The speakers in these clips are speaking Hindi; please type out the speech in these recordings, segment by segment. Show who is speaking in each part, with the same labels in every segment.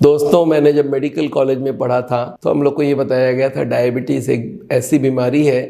Speaker 1: दोस्तों, मैंने जब मेडिकल कॉलेज में पढ़ा था तो हम लोग को ये बताया गया था डायबिटीज़ एक ऐसी बीमारी है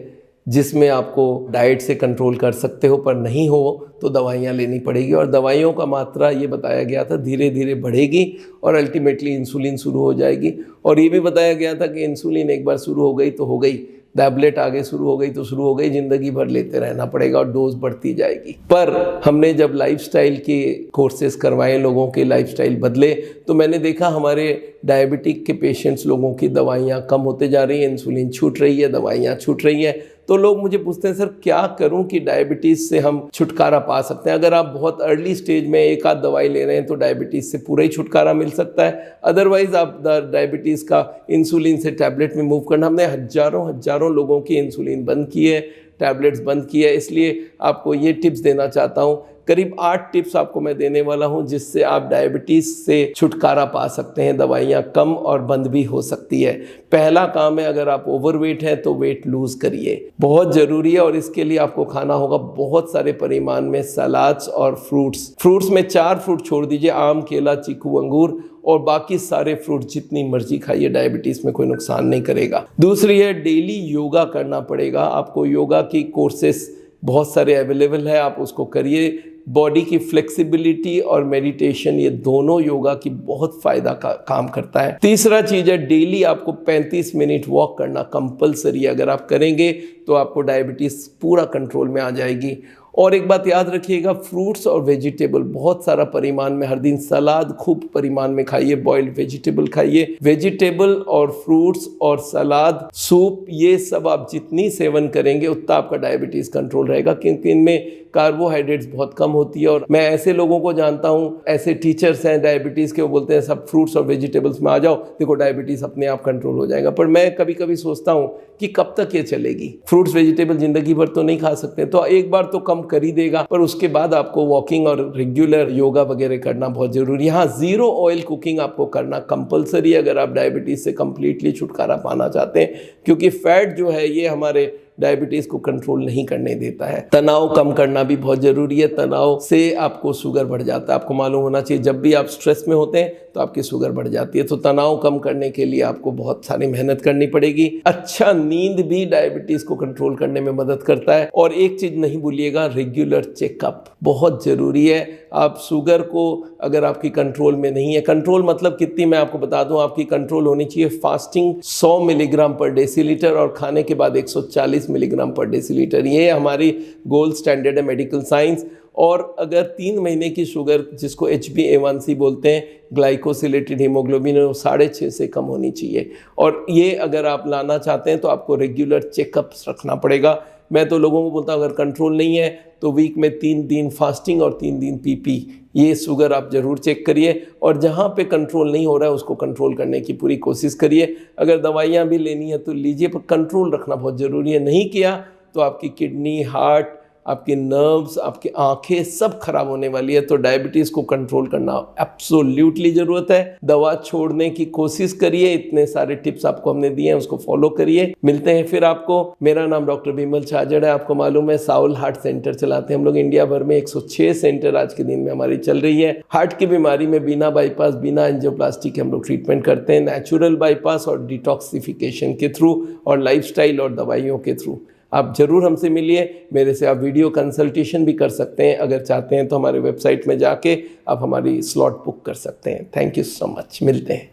Speaker 1: जिसमें आपको डाइट से कंट्रोल कर सकते हो, पर नहीं हो तो दवाइयाँ लेनी पड़ेगी। और दवाइयों का मात्रा ये बताया गया था धीरे धीरे बढ़ेगी और अल्टीमेटली इंसुलिन शुरू हो जाएगी। और ये भी बताया गया था कि इंसुलिन एक बार शुरू हो गई तो हो गई, टैबलेट आगे शुरू हो गई तो शुरू हो गई, ज़िंदगी भर लेते रहना पड़ेगा और डोज बढ़ती जाएगी। पर हमने जब लाइफस्टाइल के कोर्सेज करवाए, लोगों के लाइफस्टाइल बदले, तो मैंने देखा हमारे डायबिटिक के पेशेंट्स लोगों की दवाइयाँ कम होते जा रही हैं, इंसुलिन छूट रही है, दवाइयाँ छूट रही हैं। तो लोग मुझे पूछते हैं, सर क्या करूं कि डायबिटीज़ से हम छुटकारा पा सकते हैं? अगर आप बहुत अर्ली स्टेज में एक आध दवाई ले रहे हैं तो डायबिटीज़ से पूरा ही छुटकारा मिल सकता है। अदरवाइज़ आप डायबिटीज़ का इंसुलिन से टैबलेट में मूव करना, हमने हजारों लोगों की इंसुलिन बंद की है, टैबलेट्स बंद की है। इसलिए आपको ये टिप्स देना चाहता हूँ, करीब 8 टिप्स आपको मैं देने वाला हूं जिससे आप डायबिटीज़ से छुटकारा पा सकते हैं, दवाइयां कम और बंद भी हो सकती है। पहला काम है, अगर आप ओवरवेट हैं तो वेट लूज़ करिए, बहुत ज़रूरी है। और इसके लिए आपको खाना होगा बहुत सारे परिमाण में सलाद्स और फ्रूट्स में 4 फ्रूट छोड़ दीजिए, आम, केला, चीकू, अंगूर, और बाकी सारे फ्रूट जितनी मर्जी खाइए, डायबिटीज़ में कोई नुकसान नहीं करेगा। दूसरी है, डेली योगा करना पड़ेगा आपको। योगा की कोर्सेस बहुत सारे अवेलेबल है, आप उसको करिए। बॉडी की फ्लेक्सिबिलिटी और मेडिटेशन, ये दोनों योगा की बहुत फ़ायदा का काम करता है। तीसरा चीज़ है, डेली आपको 35 मिनट वॉक करना कंपलसरी। अगर आप करेंगे तो आपको डायबिटीज़ पूरा कंट्रोल में आ जाएगी। और एक बात याद रखिएगा, फ्रूट्स और वेजिटेबल बहुत सारा परिमाण में हर दिन, सलाद खूब परिमाण में खाइए, बॉइल्ड वेजिटेबल खाइए। वेजिटेबल और फ्रूट्स और सलाद, सूप, ये सब आप जितनी सेवन करेंगे उतना आपका डायबिटीज़ कंट्रोल रहेगा, क्योंकि इनमें कार्बोहाइड्रेट्स बहुत कम होती है। और मैं ऐसे लोगों को जानता हूँ, ऐसे टीचर्स हैं डायबिटीज़ के, वो बोलते हैं सब फ्रूट्स और वेजिटेबल्स में आ जाओ, देखो डायबिटीज़ अपने आप कंट्रोल हो जाएगा। पर मैं कभी कभी सोचता हूँ कि कब तक ये चलेगी? फ्रूट्स वेजिटेबल ज़िंदगी भर तो नहीं खा सकते, तो एक बार तो कम कर ही देगा, पर उसके बाद आपको वॉकिंग और रेगुलर योगा वगैरह करना बहुत जरूरी है। हाँ, 0 ऑयल कुकिंग आपको करना कंपलसरी है अगर आप डायबिटीज़ से कंप्लीटली छुटकारा पाना चाहते हैं, क्योंकि फैट जो है ये हमारे डायबिटीज़ को कंट्रोल नहीं करने देता है। तनाव कम करना भी बहुत ज़रूरी है, तनाव से आपको शुगर बढ़ जाता है। आपको मालूम होना चाहिए, जब भी आप स्ट्रेस में होते हैं तो आपकी शुगर बढ़ जाती है। तो तनाव कम करने के लिए आपको बहुत सारी मेहनत करनी पड़ेगी। अच्छा नींद भी डायबिटीज़ को कंट्रोल करने में मदद करता है। और एक चीज़ नहीं भूलिएगा, रेगुलर चेकअप बहुत ज़रूरी है। आप शुगर को अगर आपकी कंट्रोल में नहीं है, कंट्रोल मतलब कितनी, मैं आपको बता दूं, आपकी कंट्रोल होनी चाहिए फास्टिंग 100 मिलीग्राम पर डेसीलीटर और खाने के बाद 140 मिलीग्राम पर डेसीलीटर। ये हमारी गोल्ड स्टैंडर्ड है मेडिकल साइंस। और अगर 3 महीने की शुगर, जिसको HbA1c बोलते हैं, ग्लाइकोसिलेटेड हीमोग्लोबिन, 6.5 से कम होनी चाहिए। और ये अगर आप लाना चाहते हैं तो आपको रेगुलर चेकअप्स रखना पड़ेगा। मैं तो लोगों को बोलता हूँ, अगर कंट्रोल नहीं है तो वीक में 3 दिन फास्टिंग और 3 दिन PP, ये शुगर आप ज़रूर चेक करिए। और जहाँ पे कंट्रोल नहीं हो रहा है उसको कंट्रोल करने की पूरी कोशिश करिए। अगर दवाइयाँ भी लेनी है तो लीजिए, पर कंट्रोल रखना बहुत ज़रूरी है। नहीं किया तो आपकी किडनी, हार्ट, आपके नर्व्स, आपकी आंखें सब खराब होने वाली है। तो डायबिटीज़ को कंट्रोल करना एब्सोल्युटली ज़रूरत है। दवा छोड़ने की कोशिश करिए। इतने सारे टिप्स आपको हमने दिए हैं, उसको फॉलो करिए। मिलते हैं फिर आपको। मेरा नाम डॉक्टर बिमल छाजड़ है। आपको मालूम है, साउल हार्ट सेंटर चलाते हैं हम लोग इंडिया भर में। 106 सेंटर आज के दिन में हमारी चल रही है। हार्ट की बीमारी में बिना बाईपास, बिना एंजियोप्लास्टी के हम लोग ट्रीटमेंट करते हैं, नेचुरल बाईपास और डिटॉक्सिफिकेशन के थ्रू, और लाइफस्टाइल और दवाइयों के थ्रू। आप ज़रूर हमसे मिलिए। मेरे से आप वीडियो कंसल्टेशन भी कर सकते हैं, अगर चाहते हैं तो हमारे वेबसाइट में जाके आप हमारी स्लॉट बुक कर सकते हैं। Thank you so much. मिलते हैं।